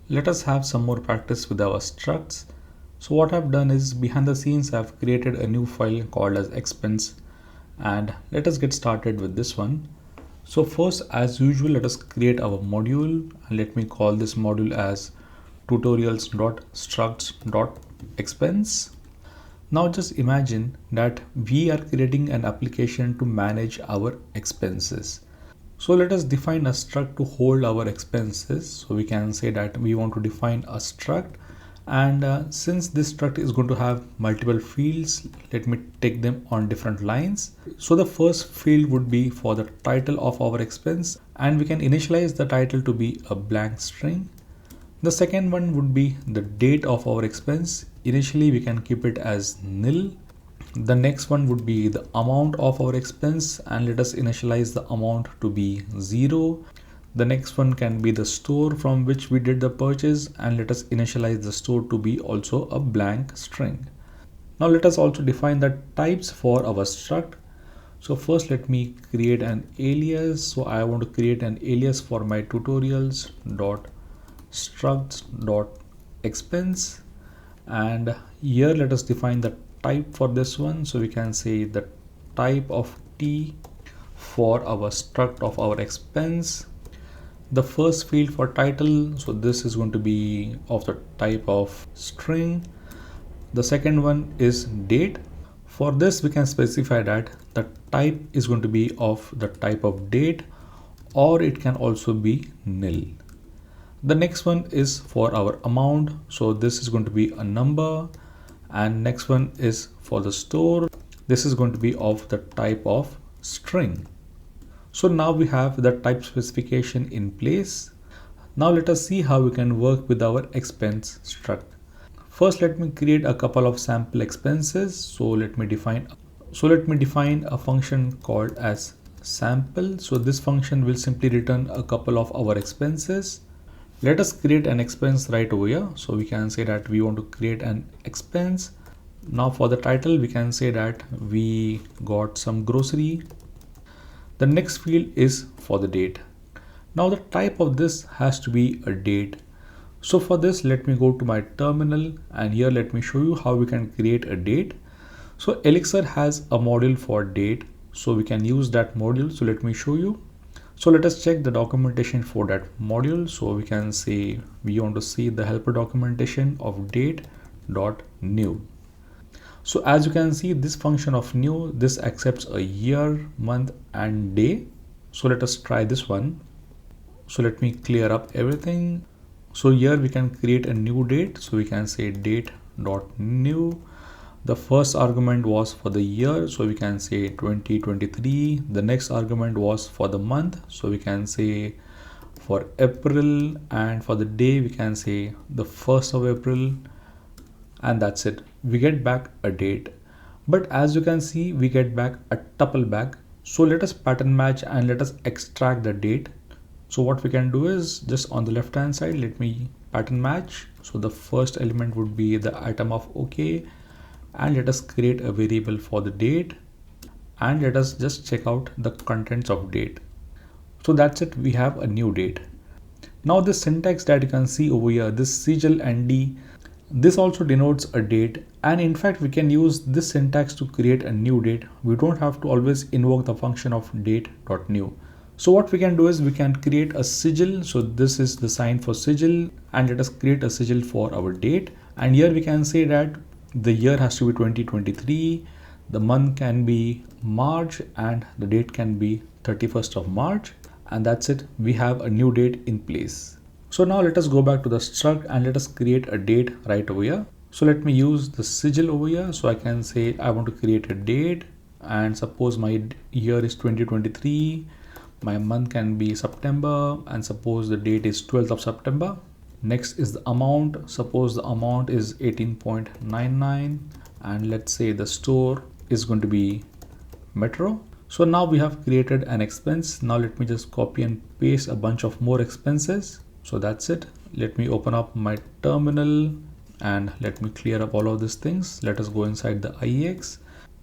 Let us have some more practice with our structs. So what I've done is behind the scenes I've created a new file called as expense, and let us get started with this one. So first, as usual, let us create our module, and let me call this module as tutorials.structs.expense. Now just imagine that we are creating an application to manage our expenses. So let us define a struct to hold our expenses. So we can say that we want to define a struct, and since this struct is going to have multiple fields, let me take them on different lines. So the first field would be for the title of our expense, and we can initialize the title to be a blank string. The second one would be the date of our expense. Initially we can keep it as nil. The next one would be the amount of our expense, and let us initialize the amount to be 0. The next one can be the store from which we did the purchase, and let us initialize the store to be also a blank string. Now let us also define the types for our struct. So first let me create an alias. So I want to create an alias for my tutorials.structs.expense, and here let us define the type for this one. So we can say the type of T for our struct of our expense. The first field for title, so this is going to be of the type of string. The second one is date. For this we can specify that the type is going to be of the type of date, or it can also be nil. The next one is for our amount, so this is going to be a number. And next one is for the store, this is going to be of the type of string. So now we have the type specification in place. Now let us see how we can work with our expense struct. First let me create a couple of sample expenses. So let me define a function called as sample. So this function will simply return a couple of our expenses. Let us create an expense right over here. So we can say that we want to create an expense. Now for the title, we can say that we got some grocery. The next field is for the date. Now the type of this has to be a date. So for this, let me go to my terminal, and here let me show you how we can create a date. So Elixir has a module for date, so we can use that module. So let me show you. So let us check the documentation for that module. So we can say we want to see the helper documentation of date.new. So as you can see, this function of new, this accepts a year, month and day. So let us try this one. So let me clear up everything. So here we can create a new date. So we can say date.new. The first argument was for the year, so we can say 2023. The next argument was for the month, so we can say for April, and for the day we can say the 1st of April, and that's it. We get back a date, but as you can see we get back a tuple back. So let us pattern match and let us extract the date. So what we can do is just on the left hand side, let me pattern match. So the first element would be the item of OK, and let us create a variable for the date, and let us just check out the contents of date. So that's it, we have a new date. Now this syntax that you can see over here, this sigil nd, this also denotes a date, and in fact we can use this syntax to create a new date. We don't have to always invoke the function of date.new. So what we can do is we can create a sigil. So this is the sign for sigil, and let us create a sigil for our date, and here we can say that the year has to be 2023, the month can be March, and the date can be 31st of March, and that's it. We have a new date in place. So now let us go back to the struct and let us create a date right over here. So let me use the sigil over here. So I can say I want to create a date, and suppose my year is 2023, my month can be September, and suppose the date is 12th of September. Next is the amount. Suppose the amount is 18.99, and let's say the store is going to be Metro. So now we have created an expense. Now let me just copy and paste a bunch of more expenses. So that's it. Let me open up my terminal and let me clear up all of these things. Let us go inside the IEX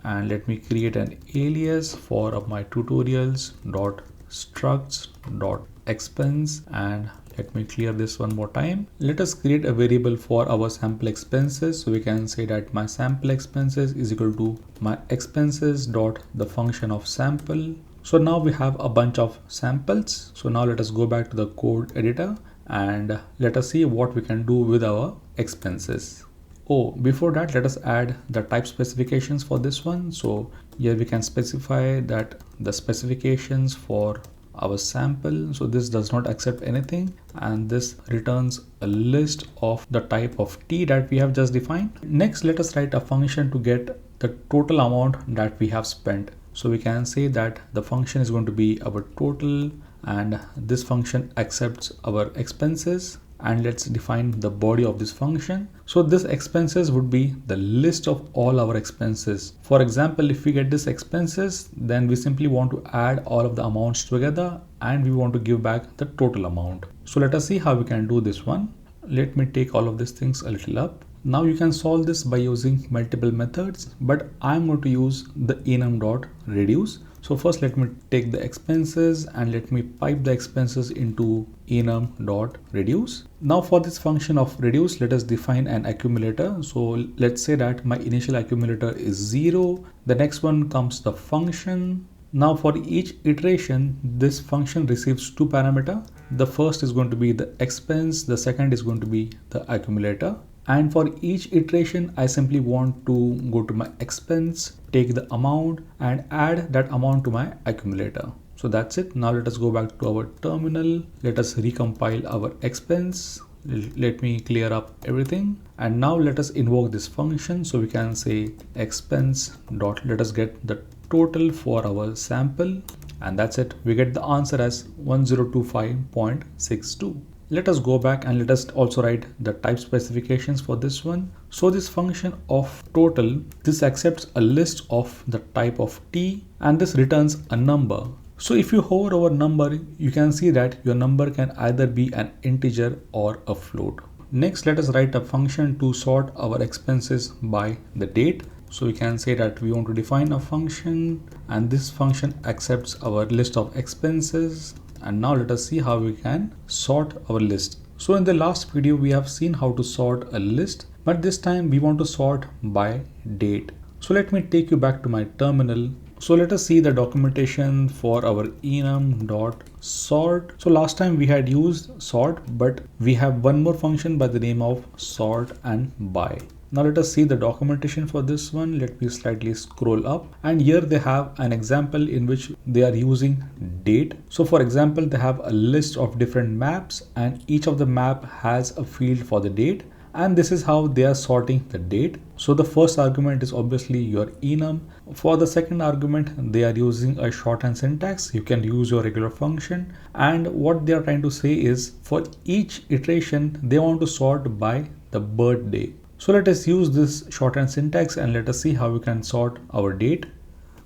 and let me create an alias for my tutorials.structs.expense, and Let me clear this one more time. Let us create a variable for our sample expenses. So we can say that my sample expenses is equal to my expenses dot the function of sample. So now we have a bunch of samples. So now let us go back to the code editor and let us see what we can do with our expenses. Oh, before that, let us add the type specifications for this one. So here we can specify that the specifications for our sample. So this does not accept anything, and this returns a list of the type of t that we have just defined. Next, let us write a function to get the total amount that we have spent. So we can say that the function is going to be our total, and this function accepts our expenses. And let's define the body of this function. So this expenses would be the list of all our expenses. For example, if we get this expenses, then we simply want to add all of the amounts together and we want to give back the total amount. So let us see how we can do this one. Let me take all of these things a little up. Now you can solve this by using multiple methods, but I'm going to use the enum.reduce. So first let me take the expenses and let me pipe the expenses into enum.reduce. Now for this function of reduce, let us define an accumulator. So let's say that my initial accumulator is 0. The next one comes the function. Now for each iteration, this function receives two parameters. The first is going to be the expense. The second is going to be the accumulator. And for each iteration, I simply want to go to my expense, take the amount and add that amount to my accumulator. So that's it. Now let us go back to our terminal. Let us recompile our expense. Let me clear up everything. And now let us invoke this function. So we can say expense dot let us get the total for our sample. And that's it. We get the answer as 1025.62. Let us go back and let us also write the type specifications for this one. So this function of total, this accepts a list of the type of t and this returns a number. So if you hover over number, you can see that your number can either be an integer or a float. Next, let us write a function to sort our expenses by the date. So we can say that we want to define a function and this function accepts our list of expenses. And now let us see how we can sort our list. So in the last video, we have seen how to sort a list, but this time we want to sort by date. So let me take you back to my terminal. So let us see the documentation for our enum.sort. So last time we had used sort, but we have one more function by the name of sort and by. Now let us see the documentation for this one. Let me slightly scroll up and here they have an example in which they are using date. So for example, they have a list of different maps and each of the map has a field for the date. And this is how they are sorting the date. So the first argument is obviously your enum. For the second argument, they are using a shorthand syntax. You can use your regular function. And what they are trying to say is for each iteration, they want to sort by the birthday. So let us use this shorthand syntax and let us see how we can sort our date.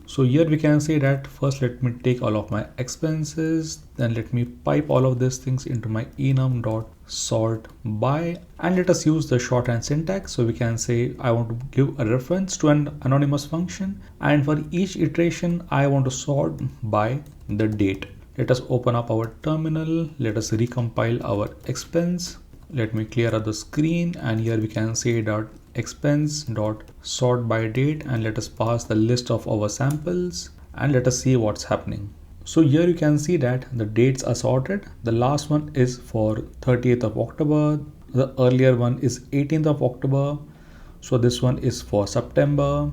So here we can say that first let me take all of my expenses, then let me pipe all of these things into my enum.sort by, and let us use the shorthand syntax. So we can say I want to give a reference to an anonymous function and for each iteration I want to sort by the date. Let us open up our terminal. Let us recompile our expense. Let me clear up the screen and here we can say that expense dot sort by date and let us pass the list of our samples and let us see what's happening. So here you can see that the dates are sorted. The last one is for 30th of October. The earlier one is 18th of October. So this one is for September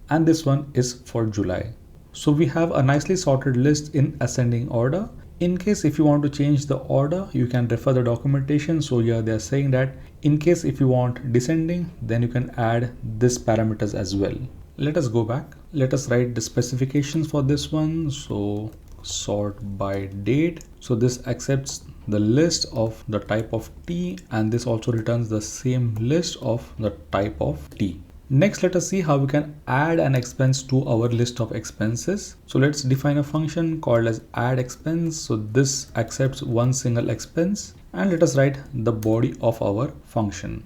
and this one is for July. So we have a nicely sorted list in ascending order. In case if you want to change the order, you can refer the documentation. So here they are saying that in case if you want descending, then you can add this parameters as well. Let us go back. Let us write the specifications for this one. So sort by date. So this accepts the list of the type of t and this also returns the same list of the type of t. Next, let us see how we can add an expense to our list of expenses. So let's define a function called as add expense. So this accepts one single expense and let us write the body of our function.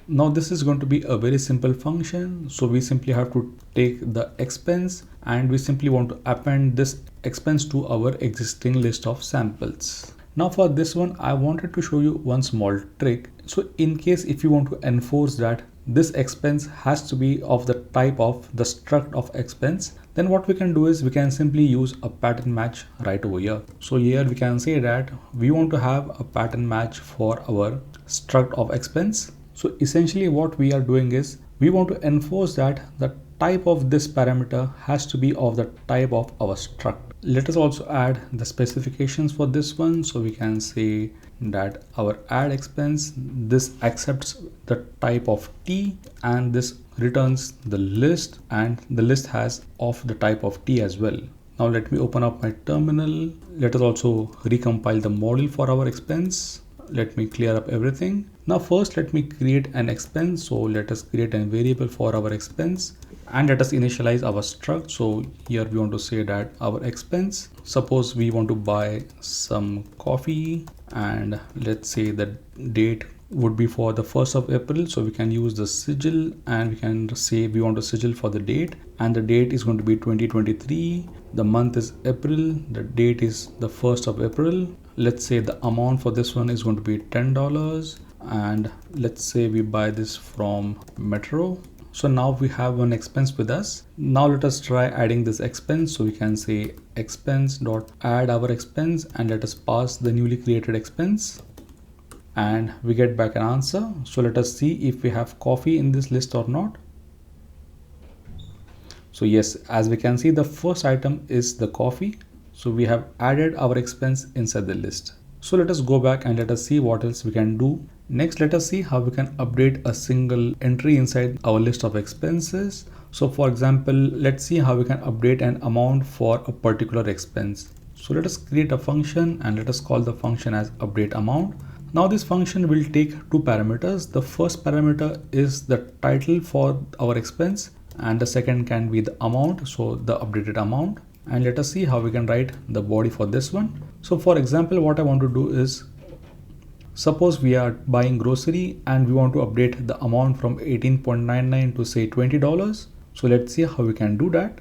Now this is going to be a very simple function. So we simply have to take the expense and we simply want to append this expense to our existing list of samples. Now for this one, I wanted to show you one small trick. So in case if you want to enforce that this expense has to be of the type of the struct of expense, then what we can do is we can simply use a pattern match right over here. So here we can say that we want to have a pattern match for our struct of expense. So essentially what we are doing is we want to enforce that the type of this parameter has to be of the type of our struct. Let us also add the specifications for this one. So we can say that our add expense, this accepts the type of T, and this returns the list, and the list has of the type of T as well. Now let me open up my terminal. Let us also recompile the model for our expense. Let me clear up everything. Now first let me create an expense. So let us create a variable for our expense and let us initialize our struct. So here we want to say that our expense, suppose we want to buy some coffee, and let's say the date would be for the 1st of April. So we can use the sigil and we can say we want to sigil for the date, and the date is going to be 2023. The month is April. The date is the 1st of April. Let's say the amount for this one is going to be $10, and let's say we buy this from Metro. So now we have one expense with us. Now let us try adding this expense. So we can say expense dot add our expense, and let us pass the newly created expense, and we get back an answer. So let us see if we have coffee in this list or not. So yes, as we can see, the first item is the coffee. So we have added our expense inside the list. So let us go back and let us see what else we can do. Next, let us see how we can update a single entry inside our list of expenses. So for example, let's see how we can update an amount for a particular expense. So let us create a function and let us call the function as update amount. Now this function will take two parameters. The first parameter is the title for our expense, and the second can be the amount, so the updated amount. And let us see how we can write the body for this one. So for example, what I want to do is, suppose we are buying grocery and we want to update the amount from 18.99 to say $20. So let's see how we can do that.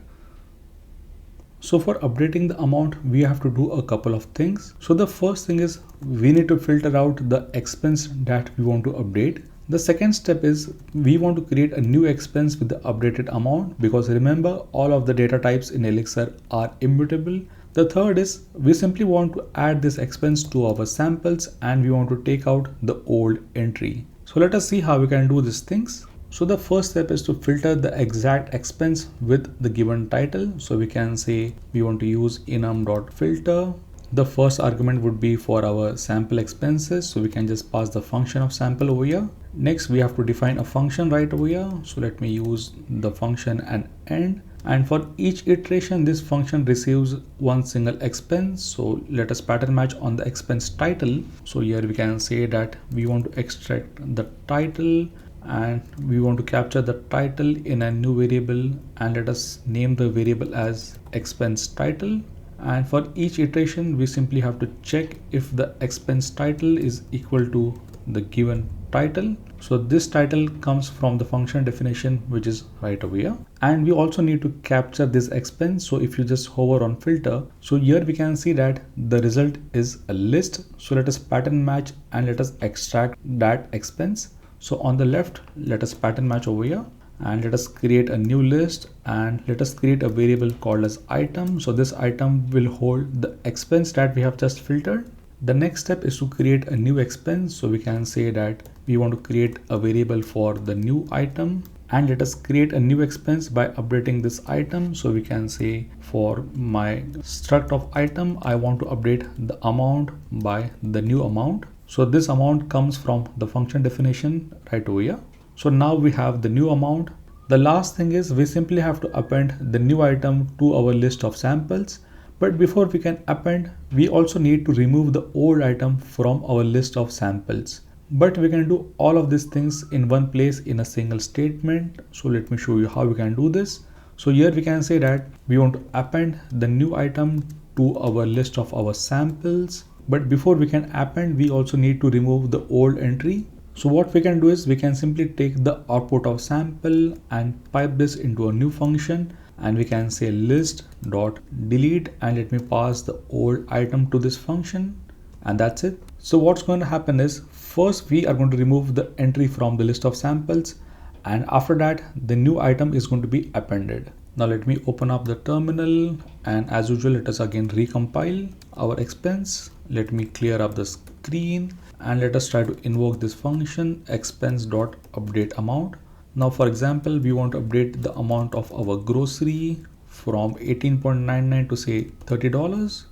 So for updating the amount, we have to do a couple of things. So the first thing is we need to filter out the expense that we want to update. The second step is we want to create a new expense with the updated amount, because remember all of the data types in Elixir are immutable. The third is we simply want to add this expense to our samples and we want to take out the old entry. So let us see how we can do these things. So the first step is to filter the exact expense with the given title. So we can say we want to use enum.filter. The first argument would be for our sample expenses. So we can just pass the function of sample over here. Next, we have to define a function right over here. So let me use the function and end. And for each iteration, this function receives one single expense. So let us pattern match on the expense title. So here we can say that we want to extract the title and we want to capture the title in a new variable, and let us name the variable as expense title. And for each iteration, we simply have to check if the expense title is equal to the given title. So this title comes from the function definition, which is right over here. And we also need to capture this expense. So if you just hover on filter, so here we can see that the result is a list. So let us pattern match and let us extract that expense. So on the left, let us pattern match over here. And let us create a new list and let us create a variable called as item. So this item will hold the expense that we have just filtered. The next step is to create a new expense. So we can say that we want to create a variable for the new item, and let us create a new expense by updating this item. So we can say for my struct of item, I want to update the amount by the new amount. So this amount comes from the function definition right over here. So now we have the new amount. The last thing is we simply have to append the new item to our list of samples. But before we can append, we also need to remove the old item from our list of samples. But we can do all of these things in one place in a single statement. So let me show you how we can do this. So here we can say that we want to append the new item to our list of our samples. But before we can append, we also need to remove the old entry. So what we can do is we can simply take the output of sample and pipe this into a new function, and we can say list dot delete, and let me pass the old item to this function. and that's it. So what's going to happen is, first we are going to remove the entry from the list of samples, and after that the new item is going to be appended. Now let me open up the terminal, and as usual let us again recompile our expense. Let me clear up the screen and let us try to invoke this function expense.update amount. Now for example, we want to update the amount of our grocery from 18.99 to say $30,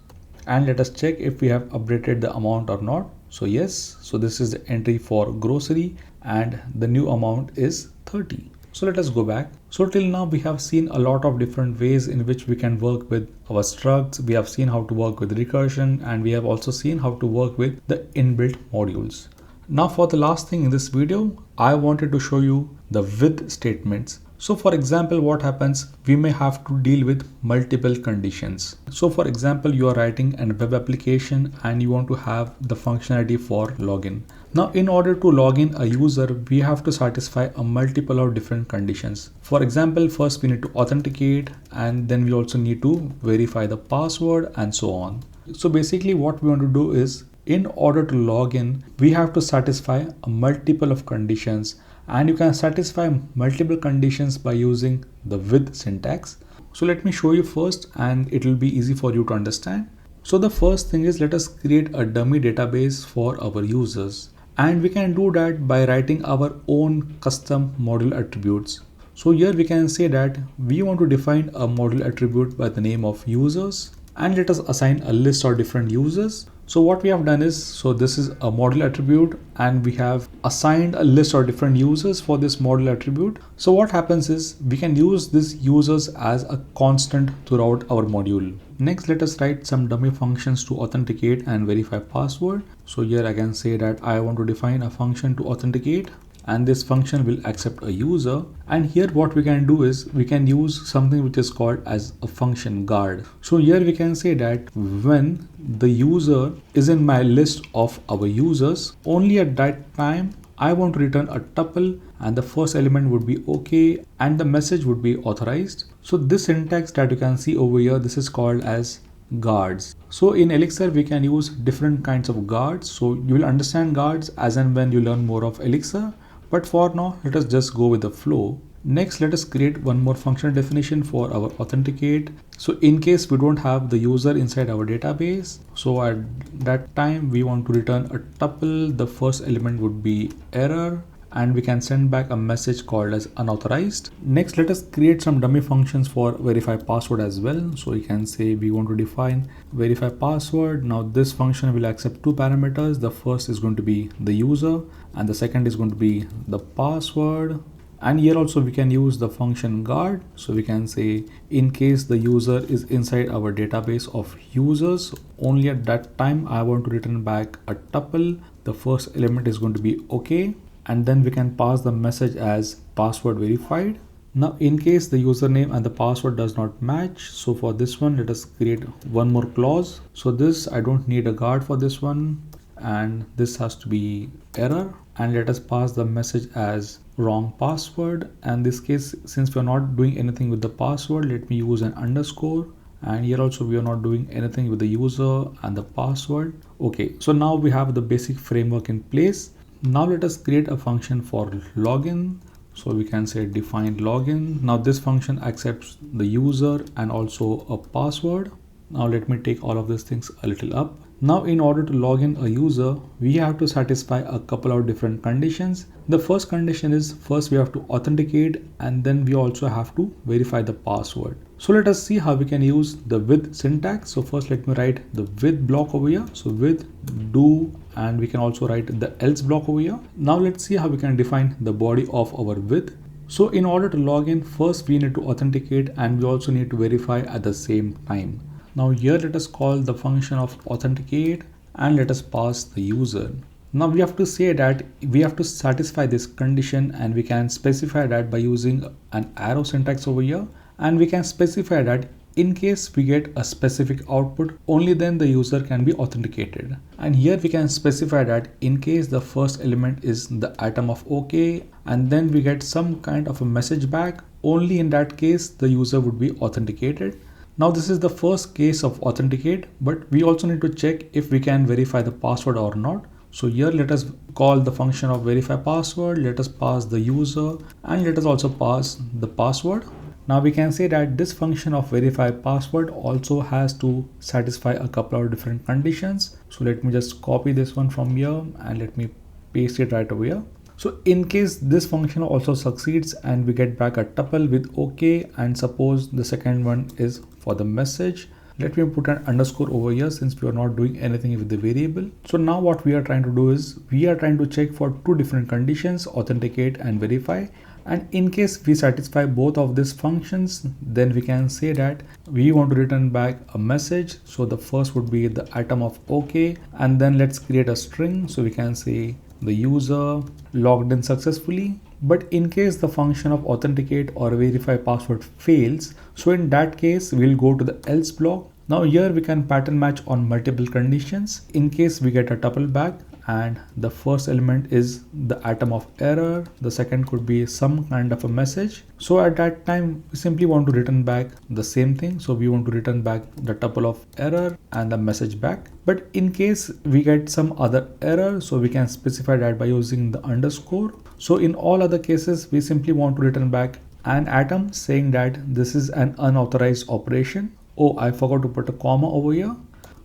and let us check if we have updated the amount or not. So yes, so this is the entry for grocery and the new amount is 30. So let us go back. So till now we have seen a lot of different ways in which we can work with our structs. We have seen how to work with recursion, and we have also seen how to work with the inbuilt modules. Now for the last thing in this video, I wanted to show you the with statements. So for example, what happens, we may have to deal with multiple conditions. So for example, you are writing a web application and you want to have the functionality for login. Now in order to log in a user, we have to satisfy a multiple of different conditions. For example, first we need to authenticate, and then we also need to verify the password and so on. So basically what we want to do is, in order to log in, we have to satisfy a multiple of conditions, and you can satisfy multiple conditions by using the with syntax. So let me show you first, and it will be easy for you to understand. So the first thing is, let us create a dummy database for our users, and we can do that by writing our own custom module attributes. So here we can say that we want to define a module attribute by the name of users, and let us assign a list of different users. So what we have done is, so this is a model attribute and we have assigned a list of different users for this model attribute. So what happens is, we can use this users as a constant throughout our module. Next, let us write some dummy functions to authenticate and verify password. So here I can say that I want to define a function to authenticate, and this function will accept a user. And here what we can do is, we can use something which is called as a function guard. So here we can say that when the user is in my list of our users, only at that time I want to return a tuple, and the first element would be okay and the message would be authorized. So this syntax that you can see over here, this is called as guards. So in Elixir we can use different kinds of guards. So you will understand guards as and when you learn more of Elixir. But for now, let us just go with the flow. Next, let us create one more functional definition for our authenticate. So in case we don't have the user inside our database, so at that time we want to return a tuple. The first element would be error, and we can send back a message called as unauthorized. Next, let us create some dummy functions for verify password as well. So you can say we want to define verify password. Now this function will accept two parameters. The first is going to be the user, and the second is going to be the password. And here also we can use the function guard. So we can say, in case the user is inside our database of users, only at that time I want to return back a tuple. The first element is going to be okay, and then we can pass the message as password verified. Now in case the username and the password does not match, so for this one let us create one more clause. So this, I don't need a guard for this one, and this has to be error, and let us pass the message as wrong password. And this case, since we are not doing anything with the password, let me use an underscore, and here also we are not doing anything with the user and the password. Okay, so now we have the basic framework in place. Now let us create a function for login. So we can say define login. Now this function accepts the user and also a password. Now let me take all of these things a little up. Now in order to log in a user, we have to satisfy a couple of different conditions. The first condition is, first we have to authenticate, and then we also have to verify the password. So let us see how we can use the with syntax. So first let me write the with block over here. So with do, and we can also write the else block over here. Now let's see how we can define the body of our with. So in order to log in, first we need to authenticate, and we also need to verify at the same time. Now here let us call the function of authenticate, and let us pass the user. Now we have to say that we have to satisfy this condition, and we can specify that by using an arrow syntax over here, and we can specify that in case we get a specific output, only then the user can be authenticated. And here we can specify that in case the first element is the item of OK, and then we get some kind of a message back, only in that case the user would be authenticated. Now this is the first case of authenticate, but we also need to check if we can verify the password or not. So here let us call the function of verify password, let us pass the user, and let us also pass the password. Now we can say that this function of verify password also has to satisfy a couple of different conditions. So let me just copy this one from here and let me paste it right over here. So in case this function also succeeds and we get back a tuple with OK, and suppose the second one is for the message, let me put an underscore over here since we are not doing anything with the variable. So now what we are trying to do is we are trying to check for two different conditions, authenticate and verify. And in case we satisfy both of these functions, then we can say that we want to return back a message. So the first would be the atom of OK, and then let's create a string. So we can say the user logged in successfully. But in case the function of authenticate or verify password fails, so in that case we'll go to the else block. Now here we can pattern match on multiple conditions in case we get a tuple back, and the first element is the atom of error, the second could be some kind of a message. So at that time we simply want to return back the same thing. So we want to return back the tuple of error and the message back. But in case we get some other error, so we can specify that by using the underscore. So in all other cases we simply want to return back an atom saying that this is an unauthorized operation. Oh, I forgot to put a comma over here.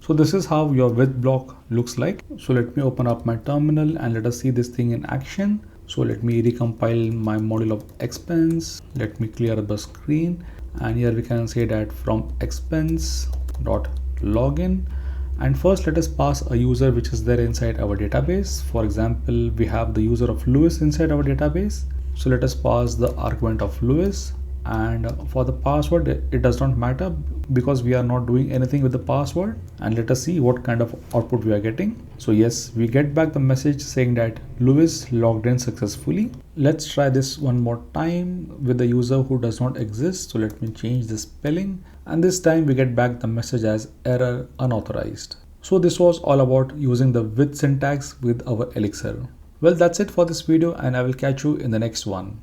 So this is how your with block looks like. So let me open up my terminal and let us see this thing in action. So let me recompile my module of expense. Let me clear the screen, and here we can say that from expense dot login, and first let us pass a user which is there inside our database. For example, we have the user of Louis inside our database. So let us pass the argument of Louis, and for the password it does not matter because we are not doing anything with the password. And let us see what kind of output we are getting. So yes, we get back the message saying that Louis logged in successfully. Let's try this one more time with the user who does not exist. So let me change the spelling, and this time we get back the message as error unauthorized. So this was all about using the with syntax with our Elixir. Well, that's it for this video, and I will catch you in the next one.